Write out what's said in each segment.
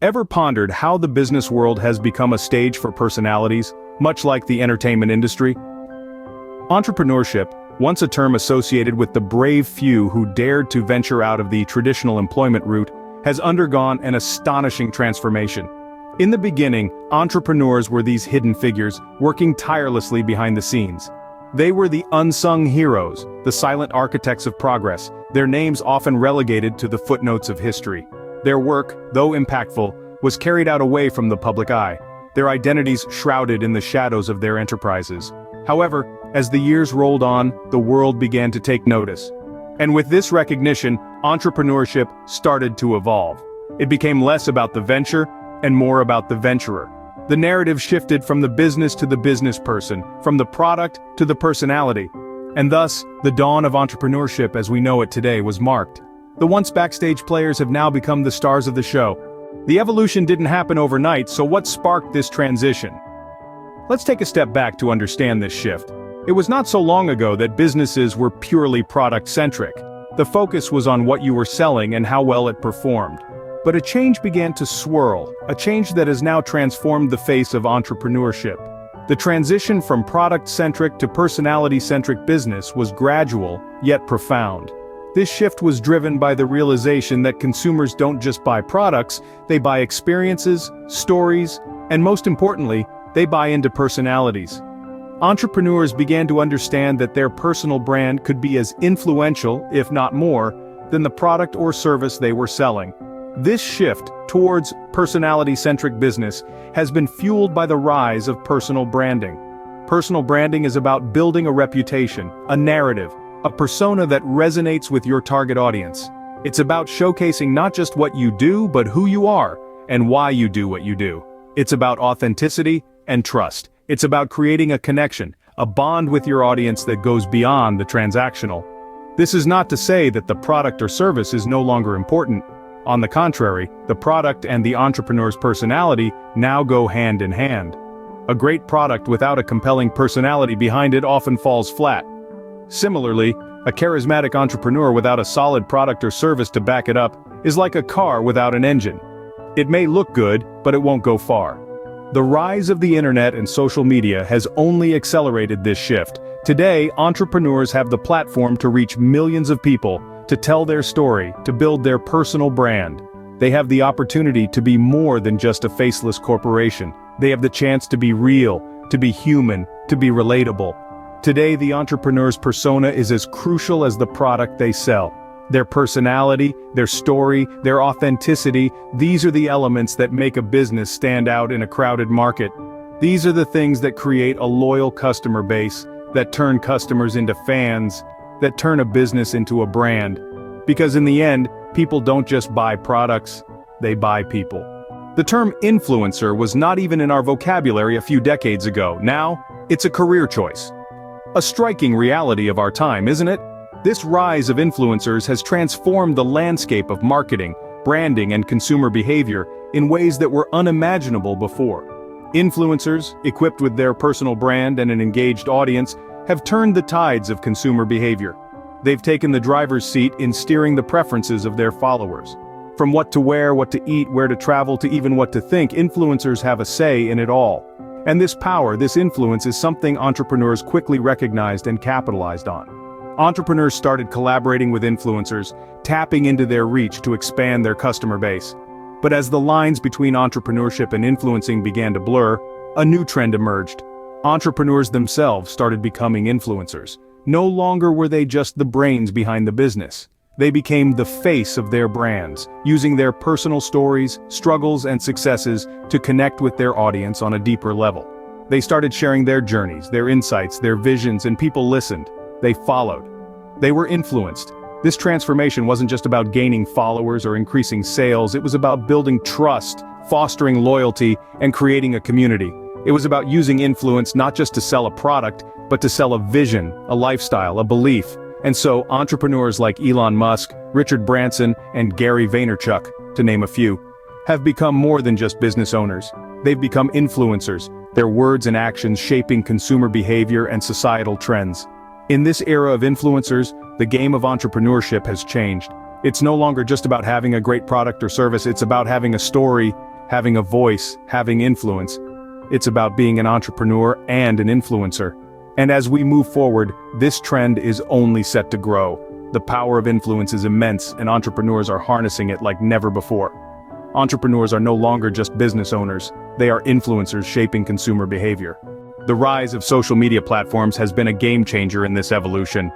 Ever pondered how the business world has become a stage for personalities, much like the entertainment industry? Entrepreneurship, once a term associated with the brave few who dared to venture out of the traditional employment route, has undergone an astonishing transformation. In the beginning, entrepreneurs were these hidden figures, working tirelessly behind the scenes. They were the unsung heroes, the silent architects of progress, their names often relegated to the footnotes of history. Their work, though impactful, was carried out away from the public eye, their identities shrouded in the shadows of their enterprises. However, as the years rolled on, the world began to take notice. And with this recognition, entrepreneurship started to evolve. It became less about the venture and more about the venturer. The narrative shifted from the business to the business person, from the product to the personality. And thus, the dawn of entrepreneurship as we know it today was marked. The once backstage players have now become the stars of the show. The evolution didn't happen overnight, so what sparked this transition? Let's take a step back to understand this shift. It was not so long ago that businesses were purely product-centric. The focus was on what you were selling and how well it performed. But a change began to swirl, a change that has now transformed the face of entrepreneurship. The transition from product-centric to personality-centric business was gradual, yet profound. This shift was driven by the realization that consumers don't just buy products, they buy experiences, stories, and most importantly, they buy into personalities. Entrepreneurs began to understand that their personal brand could be as influential, if not more, than the product or service they were selling. This shift towards personality-centric business has been fueled by the rise of personal branding. Personal branding is about building a reputation, a narrative, a persona that resonates with your target audience. It's about showcasing not just what you do, but who you are, and why you do what you do. It's about authenticity and trust. It's about creating a connection, a bond with your audience that goes beyond the transactional. This is not to say that the product or service is no longer important. On the contrary, the product and the entrepreneur's personality now go hand in hand. A great product without a compelling personality behind it often falls flat. Similarly, a charismatic entrepreneur without a solid product or service to back it up is like a car without an engine. It may look good, but it won't go far. The rise of the internet and social media has only accelerated this shift. Today, entrepreneurs have the platform to reach millions of people, to tell their story, to build their personal brand. They have the opportunity to be more than just a faceless corporation. They have the chance to be real, to be human, to be relatable. Today, the entrepreneur's persona is as crucial as the product they sell. Their personality, their story, their authenticity, these are the elements that make a business stand out in a crowded market. These are the things that create a loyal customer base, that turn customers into fans, that turn a business into a brand. Because in the end, people don't just buy products, they buy people. The term influencer was not even in our vocabulary a few decades ago. Now, it's a career choice. A striking reality of our time, isn't it? This rise of influencers has transformed the landscape of marketing, branding, and consumer behavior in ways that were unimaginable before. Influencers, equipped with their personal brand and an engaged audience, have turned the tides of consumer behavior. They've taken the driver's seat in steering the preferences of their followers. From what to wear, what to eat, where to travel, to even what to think, influencers have a say in it all. And this power, this influence is something entrepreneurs quickly recognized and capitalized on. Entrepreneurs started collaborating with influencers, tapping into their reach to expand their customer base. But as the lines between entrepreneurship and influencing began to blur, a new trend emerged. Entrepreneurs themselves started becoming influencers. No longer were they just the brains behind the business. They became the face of their brands, using their personal stories, struggles, and successes to connect with their audience on a deeper level. They started sharing their journeys, their insights, their visions, and people listened. They followed. They were influenced. This transformation wasn't just about gaining followers or increasing sales, it was about building trust, fostering loyalty, and creating a community. It was about using influence not just to sell a product, but to sell a vision, a lifestyle, a belief. And so, entrepreneurs like Elon Musk, Richard Branson, and Gary Vaynerchuk, to name a few, have become more than just business owners. They've become influencers, their words and actions shaping consumer behavior and societal trends. In this era of influencers, the game of entrepreneurship has changed. It's no longer just about having a great product or service, it's about having a story, having a voice, having influence. It's about being an entrepreneur and an influencer. And as we move forward, this trend is only set to grow. The power of influence is immense, and entrepreneurs are harnessing it like never before. Entrepreneurs are no longer just business owners, they are influencers shaping consumer behavior. The rise of social media platforms has been a game changer in this evolution.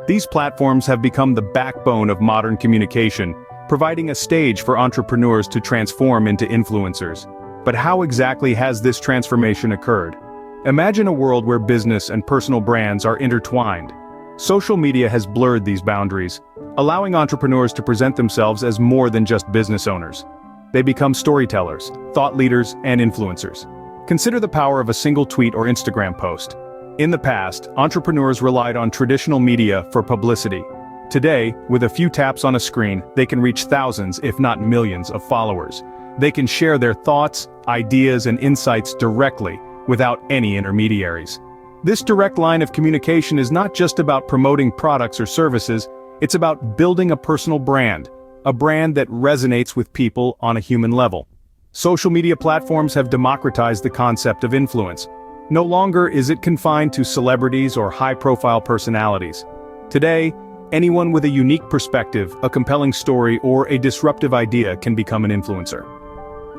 These platforms have become the backbone of modern communication, providing a stage for entrepreneurs to transform into influencers. But how exactly has this transformation occurred? Imagine a world where business and personal brands are intertwined. Social media has blurred these boundaries, allowing entrepreneurs to present themselves as more than just business owners. They become storytellers, thought leaders, and influencers. Consider the power of a single tweet or Instagram post. In the past, entrepreneurs relied on traditional media for publicity. Today, with a few taps on a screen, they can reach thousands, if not millions, of followers. They can share their thoughts, ideas, and insights directly, without any intermediaries. This direct line of communication is not just about promoting products or services, it's about building a personal brand, a brand that resonates with people on a human level. Social media platforms have democratized the concept of influence. No longer is it confined to celebrities or high-profile personalities. Today, anyone with a unique perspective, a compelling story, or a disruptive idea can become an influencer.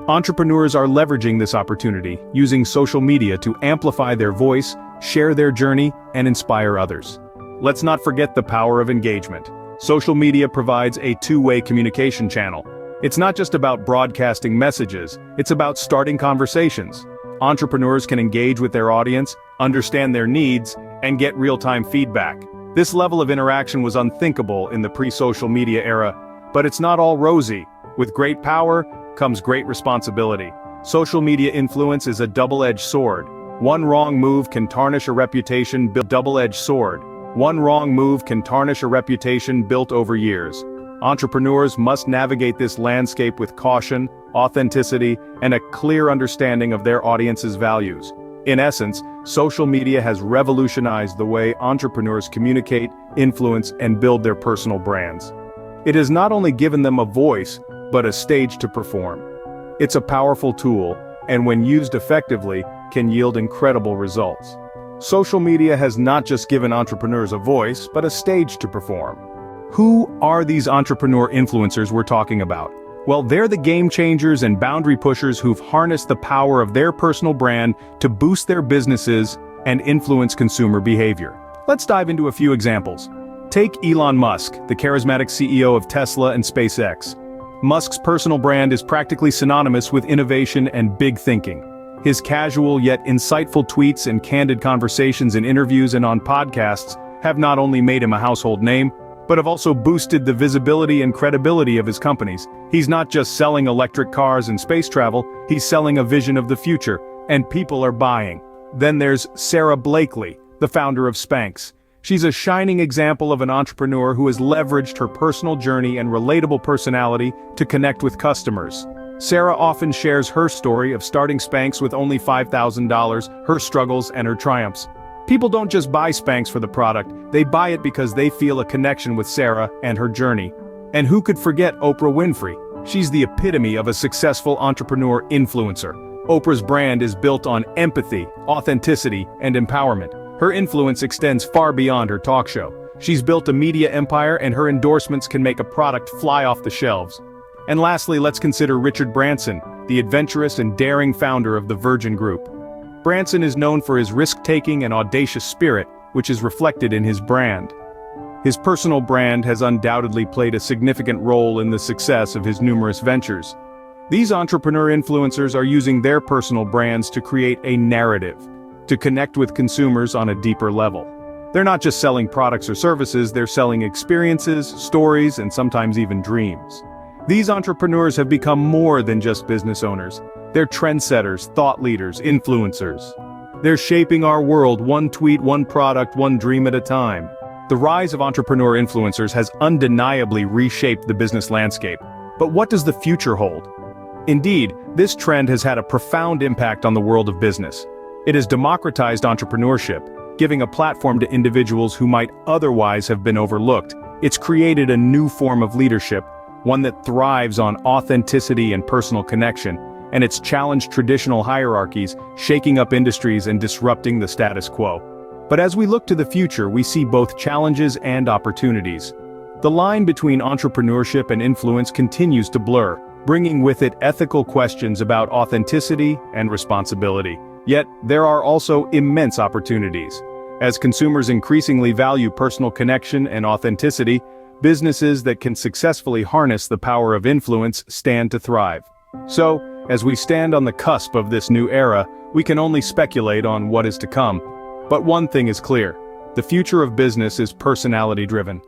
Entrepreneurs are leveraging this opportunity, using social media to amplify their voice, share their journey, and inspire others. Let's not forget the power of engagement. Social media provides a two-way communication channel. It's not just about broadcasting messages, it's about starting conversations. Entrepreneurs can engage with their audience, understand their needs, and get real-time feedback. This level of interaction was unthinkable in the pre-social media era, but it's not all rosy. With great power comes great responsibility. Social media influence is a double-edged sword. One wrong move can tarnish a reputation built over years. Entrepreneurs must navigate this landscape with caution, authenticity, and a clear understanding of their audience's values. In essence, social media has revolutionized the way entrepreneurs communicate, influence, and build their personal brands. It has not only given them a voice, but a stage to perform. It's a powerful tool, and when used effectively, can yield incredible results. Social media has not just given entrepreneurs a voice, but a stage to perform. Who are these entrepreneur influencers we're talking about? Well, they're the game changers and boundary pushers who've harnessed the power of their personal brand to boost their businesses and influence consumer behavior. Let's dive into a few examples. Take Elon Musk, the charismatic CEO of Tesla and SpaceX. Musk's personal brand is practically synonymous with innovation and big thinking. His casual yet insightful tweets and candid conversations in interviews and on podcasts have not only made him a household name, but have also boosted the visibility and credibility of his companies. He's not just selling electric cars and space travel, he's selling a vision of the future, and people are buying. Then there's Sarah Blakely, the founder of Spanx. She's a shining example of an entrepreneur who has leveraged her personal journey and relatable personality to connect with customers. Sarah often shares her story of starting Spanx with only $5,000, her struggles and her triumphs. People don't just buy Spanx for the product, they buy it because they feel a connection with Sarah and her journey. And who could forget Oprah Winfrey? She's the epitome of a successful entrepreneur influencer. Oprah's brand is built on empathy, authenticity, and empowerment. Her influence extends far beyond her talk show. She's built a media empire, and her endorsements can make a product fly off the shelves. And lastly, let's consider Richard Branson, the adventurous and daring founder of the Virgin Group. Branson is known for his risk-taking and audacious spirit, which is reflected in his brand. His personal brand has undoubtedly played a significant role in the success of his numerous ventures. These entrepreneur influencers are using their personal brands to create a narrative, to connect with consumers on a deeper level. They're not just selling products or services, they're selling experiences, stories, and sometimes even dreams. These entrepreneurs have become more than just business owners. They're trendsetters, thought leaders, influencers. They're shaping our world one tweet, one product, one dream at a time. The rise of entrepreneur influencers has undeniably reshaped the business landscape. But what does the future hold? Indeed, this trend has had a profound impact on the world of business. It has democratized entrepreneurship, giving a platform to individuals who might otherwise have been overlooked. It's created a new form of leadership, one that thrives on authenticity and personal connection. and it's challenged traditional hierarchies, shaking up industries and disrupting the status quo. But as we look to the future, we see both challenges and opportunities. The line between entrepreneurship and influence continues to blur, bringing with it ethical questions about authenticity and responsibility. Yet, there are also immense opportunities. As consumers increasingly value personal connection and authenticity, businesses that can successfully harness the power of influence stand to thrive. So, as we stand on the cusp of this new era, we can only speculate on what is to come. But one thing is clear: the future of business is personality-driven.